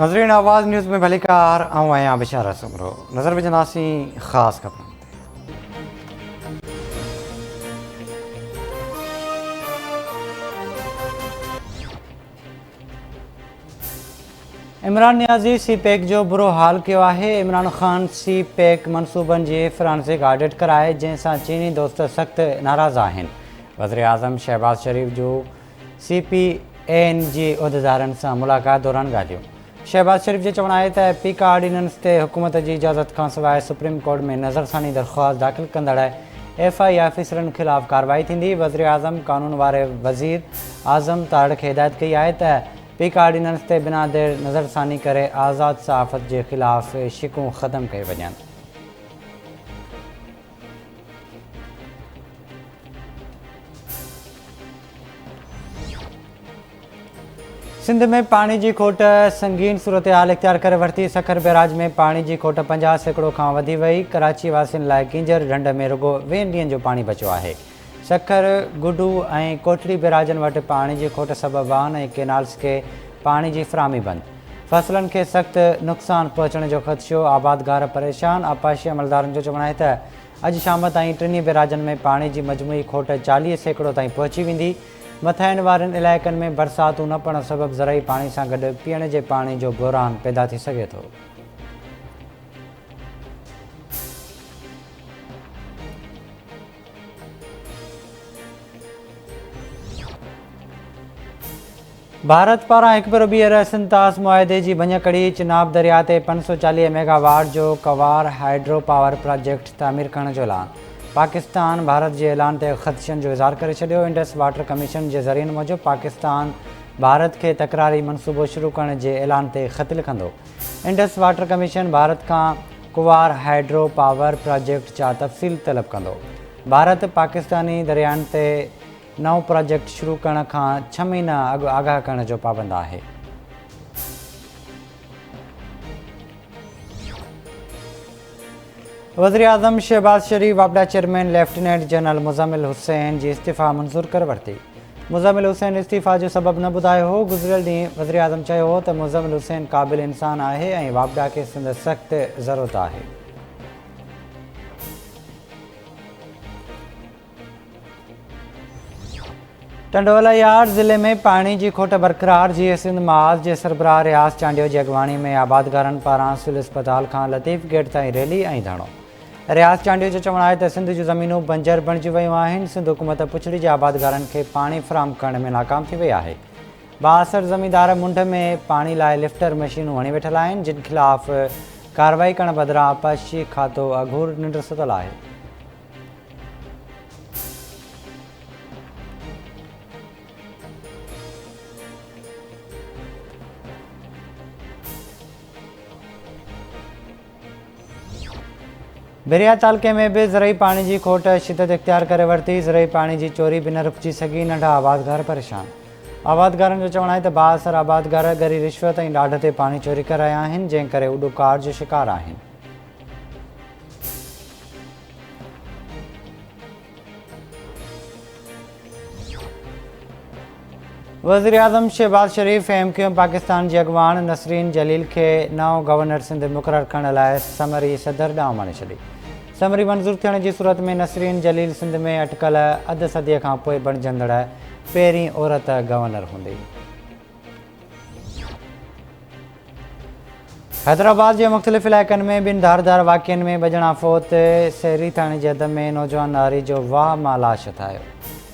नज़रीन आवाज़ न्यूज़ में भलीकार आया बिशारा सुमरो नज़र में जनासी ख़ास खबर। इमरान नियाज़ी सी पैक जो बुरो हाल किया है। इमरान खान सी पैक मनसूबन जी फ्रांसिक ऑडिट कराए जैसा चीनी दोस्त सख्त नाराज़ आहिनि। वज़ीर आज़म शहबाज शरीफ जो CPAN जी उहदेदारनि सां मुलाक़ात दौरान ॻाल्हियूं। शहबाज शरीफ जो चवणु आहे त पीका ऑर्डिनेंस ते हुकूमत जी इजाज़त खां सवाइ सुप्रीम कोर्ट में नज़रसानी दरख़्वास्त दाख़िल कंदड़ FI ऑफिसरनि ख़िलाफ़ कार्रवाई थींदी। वज़ीर आज़म कानून वारे वज़ीर आज़म ताड़ खे हिदायत कई आहे त पीका ऑर्डिनेंस ते बिना देर नज़रसानी करे आज़ाद सहाफ़त जे ख़िलाफ़ शिकूं ख़त्म कई वञनि। सिंध में पानी की खोट संगीन सूरत हाल इख्तियार करे वरिती। सखर बैराज में पानी की खोट 50% खां वधी वई। कराची वासियुनि लाइ किंजर ढंढ में रुगो 2 ॾींहंनि जो पानी बचियो आहे। सखर गुडू ऐं कोटली बैराजनि वटि पानी की खोट सबबि वाहन ऐं केनाल्स के पानी की फ़राहमी बंद। फसलनि खे सख़्त नुक़सान पहुचण जो ख़दशो। आबादगार परेशान। आपाशी अमलदारनि जो चवणु आहे त अॼु शाम ताईं 3 बैराजनि में पानी की मजमूई खोट 40% ताईं पहुची वेंदी। मथाइनि वारनि इलाइक़नि में बरसातूं न पवण सबबि ज़रई पाणी सां गॾु पीअण जे पाणी जो बहिरान पैदा थी सघे थो। भारत पारां हिकु ॿीहर सिंतास मुआदे की भञकड़ी। चिनाब दरिया ते 540 मेगावाट जो कवार हाइड्रो पावर प्रोजेक्ट तामीर करण जो ऐलान। पाकिस्तान भारत के ऐलान ते ख़दशनि जो इज़हार करे छॾियो। इंडस वाटर कमीशन के ज़रियनि मूजिब पाकिस्तान भारत के तकरारी मनसूबो शुरू करण के ऐलान ते ख़त लिखंदो। इंडस वाटर कमीशन भारत का कुवार हाइड्रो पावर प्रोजेक्ट जा तफ़सील तलब कंदो। भारत पाकिस्तानी दरियानि ते नओं प्रोजेक्ट शुरू करण खां 6 महीना अॻु आगाह करण जो पाबंद आहे। वज़ीर आज़म शहबाज शरीफ वापडा chairman lieutenant general Muzammil Hussain की इस्तीफ़ा मंज़ूर करे वरिती। मुज़म्मिल हुसैन इस्तीफ़ा जो सबबु न ॿुधायो हो। गुज़िरियल ॾींहुं वज़ीर आज़म चयो हो त मुज़म्मिल हुसैन क़ाबिल इंसान आहे ऐं वापडा खे संदसि सख़्त ज़रूरत आहे। टंडोला यार्ड ज़िले में पानी की खोट बरक़रार। जी सिंध माज़ के सरबराह रियाज़ चांडियो की अॻवानी में आबादगारनि पारां सिविल अस्पताल खां लतीफ़ गेट ताईं रैली ऐं धरणो। रियाज़ चांडियो जो चवणु आहे त सिंध जूं ज़मीनूं बंजर बणिजी वियूं आहिनि। सिंध हुकूमत पुछड़ी जे आबादगारनि खे पाणी फ़राहम करण में नाकाम थी वई आहे। बाअसर ज़मींदार मुंड में पानी लाइ लिफ्टर मशीनूं हणी वेठल आहिनि जिन ख़िलाफ़ कार्रवाई करण बदिरां आपाशी खातो अघूर निंड सुतल आहे। बिरिया तालके में भी ज़रई पानी की खोट शिदत इख्तियार करे वरिती। ज़रई पानी की चोरी भी न रुकजी सघी। नंढा आबादगार परेशान। आबादगारनि जो चवणु आहे त बाअसर आबादगार गरी रिश्वत ऐं ॾाढ ते पाणी चोरी करे रहिया आहिनि जंहिं करे उॾोकार जो शिकार आहिनि। वज़ीर आज़म शहबाज शरीफ MQM पाकिस्तान जी अॻवान नसरीन जलील के नओं गवर्नर सिंध मुक़ररु करण लाइ समरी सदर ॾांहुं माणे छॾी। समरी मंज़ूर थियण जी सूरत में नसरीन जलील सिंध में अटकल अध सदीअ खां पोइ बणिजंदड़ पहिरीं औरत गवर्नर हूंदी। हैदराबाद के मुख़्तलिफ़ इलाइक़नि में 2 धारदार वाक़िअनि में 2 ॼणा फ़ौत। सेरी थाणे जे हद में नौजवान नारी जो वाह मां लाश हथायो।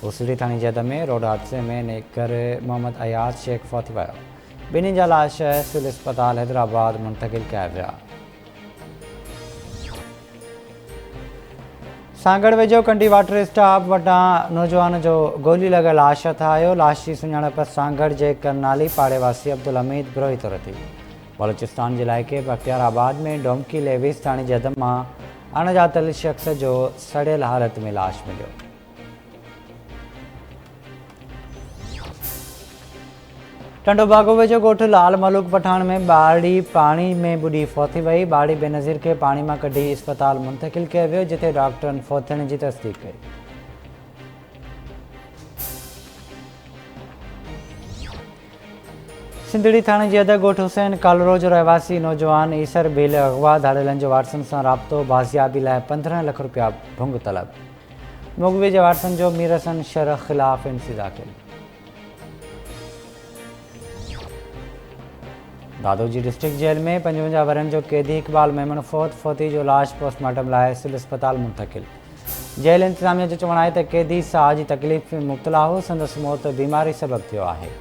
उसरी थाणे जे हद में रोड हादसे में नेकर मोहम्मद अयाज शेख फौत थी वियो। ॿिन्ही जा लाश सिविल अस्पताल हैदराबाद मुंतक़िल कया विया। सांगड़ वेझो कंडी वाटर स्टाफ वटां नौजवान जो गोली लॻल लाश हथायो। लाश की सुञाणप सांगड़ के करनाली पाड़े वासी अब्दुल हमीद बिरोही तौर थी। बलोचिस्तान के इलाइक़े बख्तियाराबाद में डोमकी लेविस थाणे जे हद मां अणॼातल शख़्स जो सड़ियल हालत में लाश मिलियो। टंडो बागो वेझो ॻोठ लाल मलूक पठान में ॿाड़ी पानी में बुॾी फौत थी वई। ॿाड़ी बेनज़ीर के पानी में कढी अस्पताल मुंतक़िल कयो वियो जिते डॉक्टरनि फौत थियण की तस्दीक कई। सिंधड़ी थाणे जी अदर ॻोठ हुसैन कालरो जो रहवासी नौजवान ईसर बेल अगवा धाड़ेलनि जो वारसनि सां राब्तो बाज़ियाबी लाइ 15 लाख रुपया भुंग तलब। मुगवी जे वारसनि जो मीर हसन शरह ख़िलाफ़ इंसी दाख़िल। दादोजी डिस्ट्रिक्ट जेल में 55 वरनि जो कैदी इकबाल मेमन फोती जो लाश पोस्टमार्टम लाइ सिविल अस्पताल मुंतकिल। जेल इंतज़ामिया जो चवणु आहे त कैदी साह जी तकलीफ़ में मुब्तला हो, संदसि मौत बीमारी सबबु थियो आहे।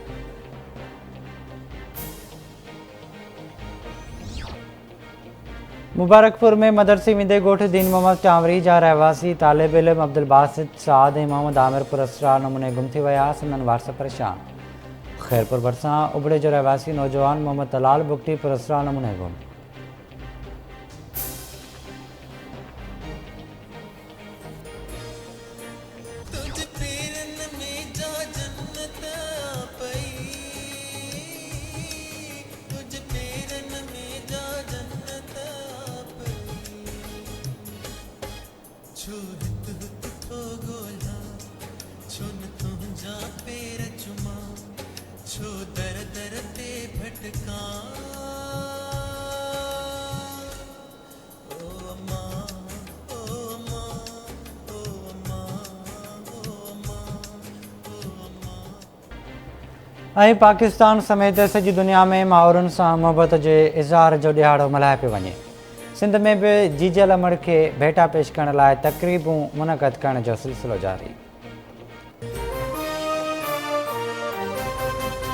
मुबारकपुर में मदरसे वेंदे ॻोठ दीन मोहम्मद टांवरी जा रहवासी तालिब इल्म अब्दुल बासित साद ऐं मोहम्मद आमिर पुरस्कार नमूने गुम थी विया। संदन वारस परेशान। खैरपुर भरिसां उबड़े जो रहवासी नौजवान मोहम्मद तलाल बुगटी पुरस्कार नमूने गुम। पाकिस्तान समेत सॼी दुनिया में माउरनि सां मुहबत जे इज़हार जो ॾियारो मल्हाए पियो वञे। सिंध में बि जीजल अमड़ खे भेटा पेश करण लाइ तक़रीबूं मुनक़द करण जो सिलसिलो जारी।